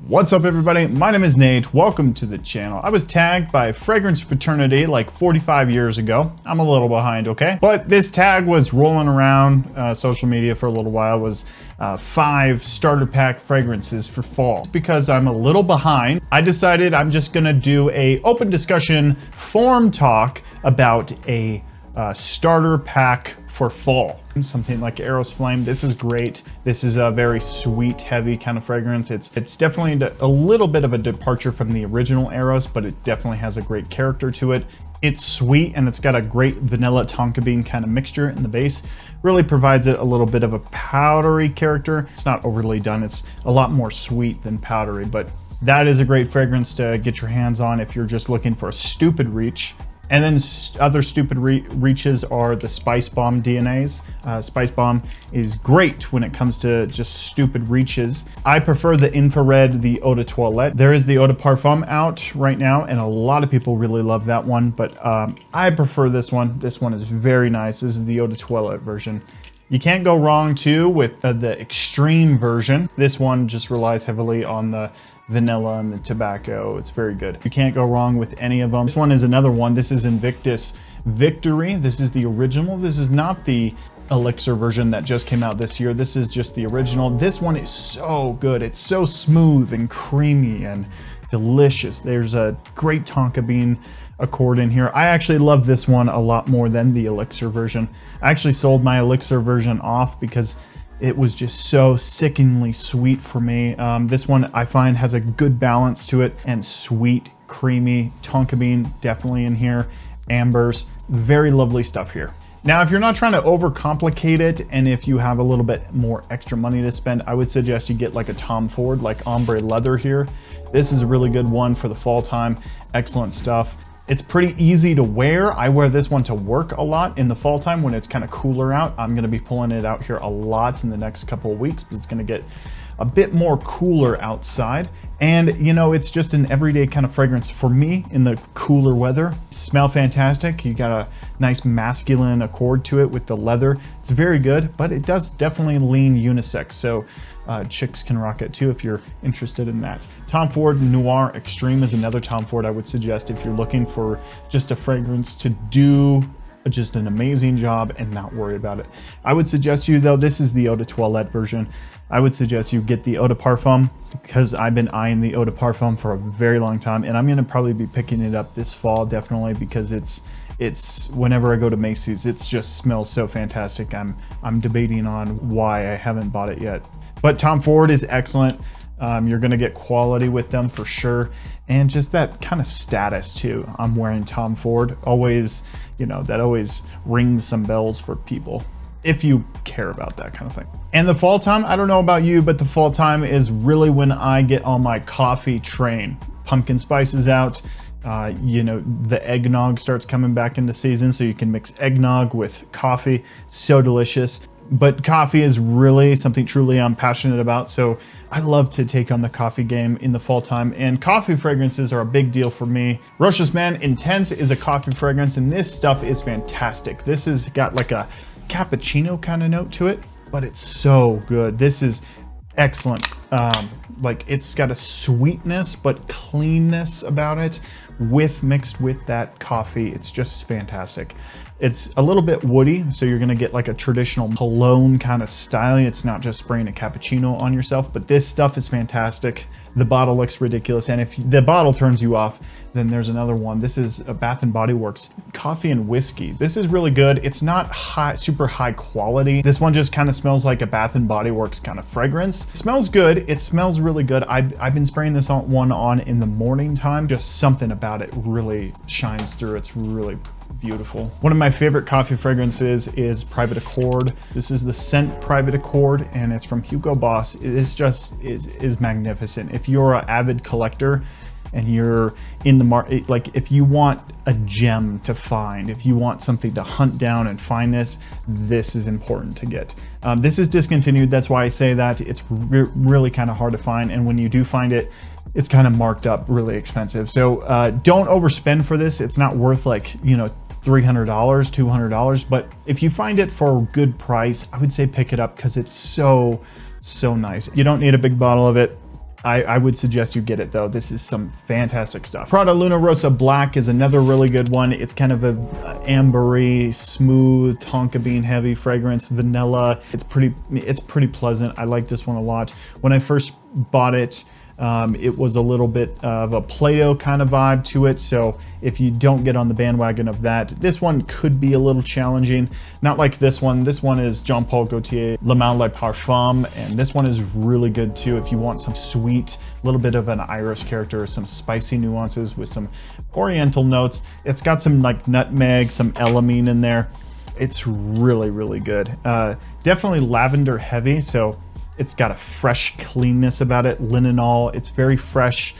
What's up everybody, my name is Nate, welcome to the channel. I was tagged by Fragrance Fraternity like 45 years ago. I'm a little behind, okay? But this tag was rolling around social media for a little while, was 5 starter pack fragrances for fall. Because I'm a little behind, I decided I'm just gonna do a open discussion forum talk about a starter pack for fall. Something like Eros Flame. This is great. This is a very sweet, heavy kind of fragrance. It's definitely a little bit of a departure from the original Eros, but it definitely has a great character to it. It's sweet and it's got a great vanilla tonka bean kind of mixture in the base. Really provides it a little bit of a powdery character. It's not overly done. It's a lot more sweet than powdery, but that is a great fragrance to get your hands on if you're just looking for a stupid reach. And then other stupid reaches are the Spice Bomb DNAs. Spice Bomb is great when it comes to just stupid reaches. I prefer the infrared, the Eau de Toilette. There is the Eau de Parfum out right now, and a lot of people really love that one, but I prefer this one. This one is very nice. This is the Eau de Toilette version. You can't go wrong too with the extreme version. This one just relies heavily on the vanilla and the tobacco. It's very good. You can't go wrong with any of them. This one is another one. This is Invictus Victory. This is the original. This is not the elixir version that just came out this year. This is just the original. This one is so good. It's so smooth and creamy and delicious. There's a great tonka bean accord in here. I actually love this one a lot more than the elixir version. I actually sold my elixir version off because it was just so sickeningly sweet for me. This one I find has a good balance to it, and sweet, creamy, tonka bean definitely in here. Ambers, very lovely stuff here. Now, if you're not trying to overcomplicate it, and if you have a little bit more extra money to spend, I would suggest you get like a Tom Ford, like Ombre Leather here. This is a really good one for the fall time. Excellent stuff. It's pretty easy to wear. I wear this one to work a lot in the fall time when it's kind of cooler out. I'm gonna be pulling it out here a lot in the next couple of weeks, but it's gonna get a bit more cooler outside. And you know, it's just an everyday kind of fragrance for me in the cooler weather. Smell fantastic. You got a nice masculine accord to it with the leather. It's very good, but it does definitely lean unisex. So chicks can rock it too if you're interested in that. Tom Ford Noir Extreme is another Tom Ford I would suggest if you're looking for just a fragrance to do just an amazing job and not worry about it. I would suggest you though, this is the Eau de Toilette version. I would suggest you get the Eau de Parfum because I've been eyeing the Eau de Parfum for a very long time, and I'm gonna probably be picking it up this fall definitely because it's whenever I go to Macy's, it just smells so fantastic. I'm debating on why I haven't bought it yet. But Tom Ford is excellent. You're gonna get quality with them for sure. And just that kind of status too. I'm wearing Tom Ford. Always, you know, that always rings some bells for people if you care about that kind of thing. And the fall time, I don't know about you, but the fall time is really when I get on my coffee train. Pumpkin spice is out. You know, the eggnog starts coming back into season, so you can mix eggnog with coffee. So delicious. But coffee is really something truly I'm passionate about, so I love to take on the coffee game in the fall time, and coffee fragrances are a big deal for me. Roche's Man Intense is a coffee fragrance, and this stuff is fantastic. This has got like a cappuccino kind of note to it, but it's so good. This is excellent. Like it's got a sweetness but cleanness about it mixed with that coffee. It's just fantastic. It's a little bit woody, so you're gonna get like a traditional cologne kind of style. It's not just spraying a cappuccino on yourself, but this stuff is fantastic. The bottle looks ridiculous, and if the bottle turns you off, then there's another one. This is a Bath and Body Works Coffee and Whiskey. This is really good. It's not super high quality. This one just kind of smells like a Bath and Body Works kind of fragrance. It smells good. It smells really good. I've been spraying this one on in the morning time. Just something about it really shines through. It's really beautiful. One of my favorite coffee fragrances is Private Accord. This is the Scent Private Accord, and it's from Hugo Boss. It's just is magnificent. If you're an avid collector and you're in the market, like if you want a gem to find, if you want something to hunt down and find this is important to get. This is discontinued. That's why I say that. It's really kind of hard to find, and when you do find it, it's kind of marked up really expensive. So don't overspend for this. It's not worth like, you know, $300, $200, but if you find it for a good price, I would say pick it up because it's so nice. You don't need a big bottle of it. I would suggest you get it though. This is some fantastic stuff. Prada Luna Rosa Black is another really good one. It's kind of a ambery, smooth, tonka bean heavy fragrance, vanilla. It's pretty pleasant. I like this one a lot. When I first bought it, it was a little bit of a Play-Doh kind of vibe to it, so if you don't get on the bandwagon of that, this one could be a little challenging. Not like this one. This one is Jean Paul Gaultier Le Mal Le Parfum, and this one is really good too if you want some sweet, little bit of an Irish character, some spicy nuances with some oriental notes. It's got some like nutmeg, some elamine in there. It's really, really good. Definitely lavender heavy, so it's got a fresh cleanness about it, linalool. It's very fresh,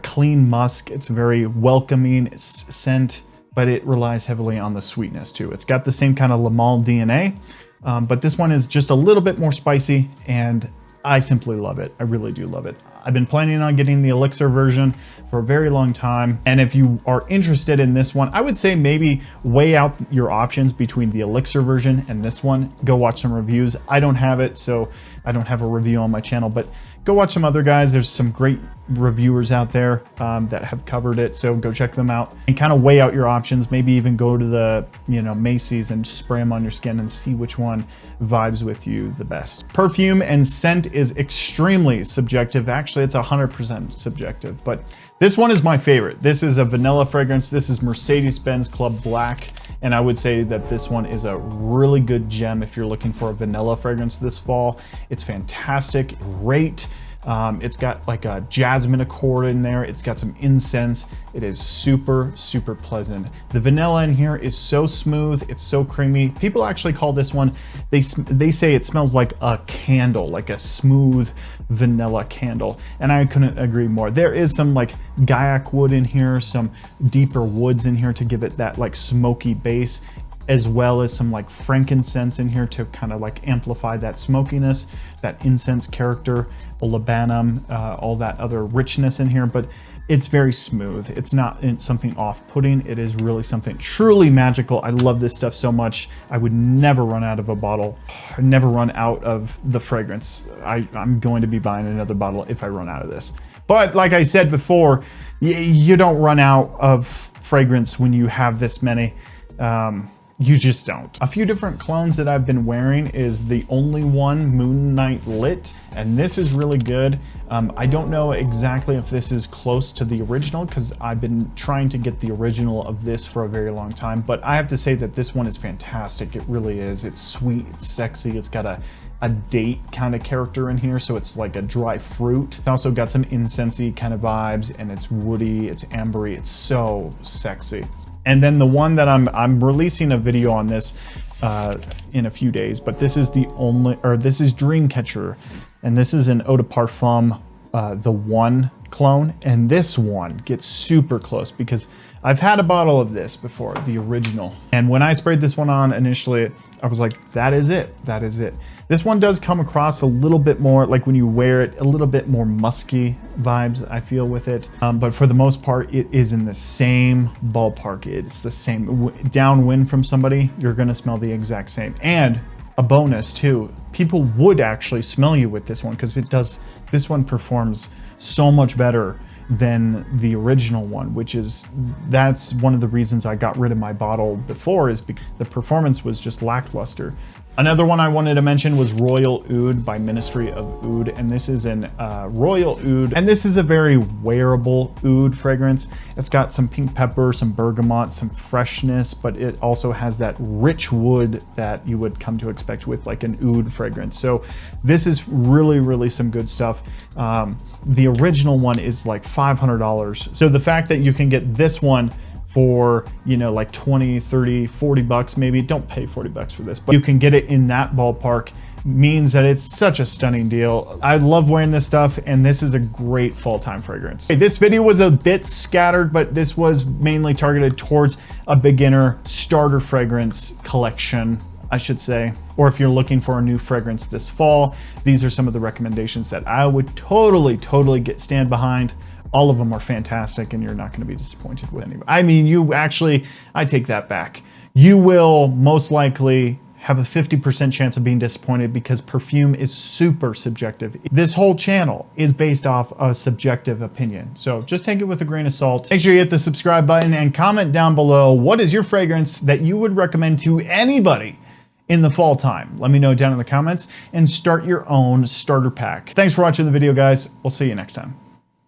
clean musk. It's very welcoming scent, but it relies heavily on the sweetness too. It's got the same kind of Le Mal DNA, but this one is just a little bit more spicy, and I simply love it. I really do love it. I've been planning on getting the Elixir version for a very long time. And if you are interested in this one, I would say maybe weigh out your options between the Elixir version and this one. Go watch some reviews. I don't have it, so I don't have a review on my channel, but go watch some other guys. There's some great reviewers out there that have covered it, so go check them out and kind of weigh out your options. Maybe even go to the Macy's and spray them on your skin and see which one vibes with you the best. Perfume and scent is extremely subjective. Actually, it's 100% subjective, but this one is my favorite. This is a vanilla fragrance. This is Mercedes-Benz Club Black, and I would say that this one is a really good gem if you're looking for a vanilla fragrance this fall. It's fantastic, great. It's got like a jasmine accord in there. It's got some incense. It is super, super pleasant. The vanilla in here is so smooth. It's so creamy. People actually call this one, they say it smells like a candle, like a smooth vanilla candle. And I couldn't agree more. There is some like Gaiac wood in here, some deeper woods in here to give it that like smoky base, as well as some like frankincense in here to kind of like amplify that smokiness, that incense character, olibanum, all that other richness in here. But it's very smooth. It's not something off-putting. It is really something truly magical. I love this stuff so much. I would never run out of a bottle. Never run out of the fragrance. I'm going to be buying another bottle if I run out of this. But like I said before, you don't run out of fragrance when you have this many. You just don't. A few different clones that I've been wearing is the Only One Moon Night Lit, and this is really good. I don't know exactly if this is close to the original because I've been trying to get the original of this for a very long time, but I have to say that this one is fantastic. It really is. It's sweet, it's sexy, it's got a date kind of character in here, so it's like a dry fruit. It's also got some incensey kind of vibes, and it's woody, it's ambery, it's so sexy. And then the one that I'm releasing a video on this in a few days, but this is this is Dreamcatcher, and this is an Eau de Parfum, the one clone, and this one gets super close because I've had a bottle of this before, the original, and when I sprayed this one on initially, I was like, that is it, that is it. This one does come across a little bit more, like when you wear it, a little bit more musky vibes I feel with it. But for the most part, it is in the same ballpark. It's the same. Downwind from somebody, you're gonna smell the exact same. And a bonus too, people would actually smell you with this one because this one performs so much better than the original one, that's one of the reasons I got rid of my bottle before, is because the performance was just lackluster. Another one I wanted to mention was Royal Oud by Ministry of Oud, and this is an Royal Oud, and this is a very wearable oud fragrance. It's got some pink pepper, some bergamot, some freshness, but it also has that rich wood that you would come to expect with like an oud fragrance. So this is really, really some good stuff. The original one is like $500. So the fact that you can get this one for, like 20, 30, 40 bucks maybe, don't pay 40 bucks for this, but you can get it in that ballpark, means that it's such a stunning deal. I love wearing this stuff, and this is a great fall time fragrance. Okay, this video was a bit scattered, but this was mainly targeted towards a beginner starter fragrance collection, I should say. Or if you're looking for a new fragrance this fall, these are some of the recommendations that I would totally stand behind. All of them are fantastic, and you're not going to be disappointed with any. I mean, I take that back. You will most likely have a 50% chance of being disappointed because perfume is super subjective. This whole channel is based off a subjective opinion. So just take it with a grain of salt. Make sure you hit the subscribe button and comment down below what is your fragrance that you would recommend to anybody in the fall time. Let me know down in the comments and start your own starter pack. Thanks for watching the video, guys. We'll see you next time.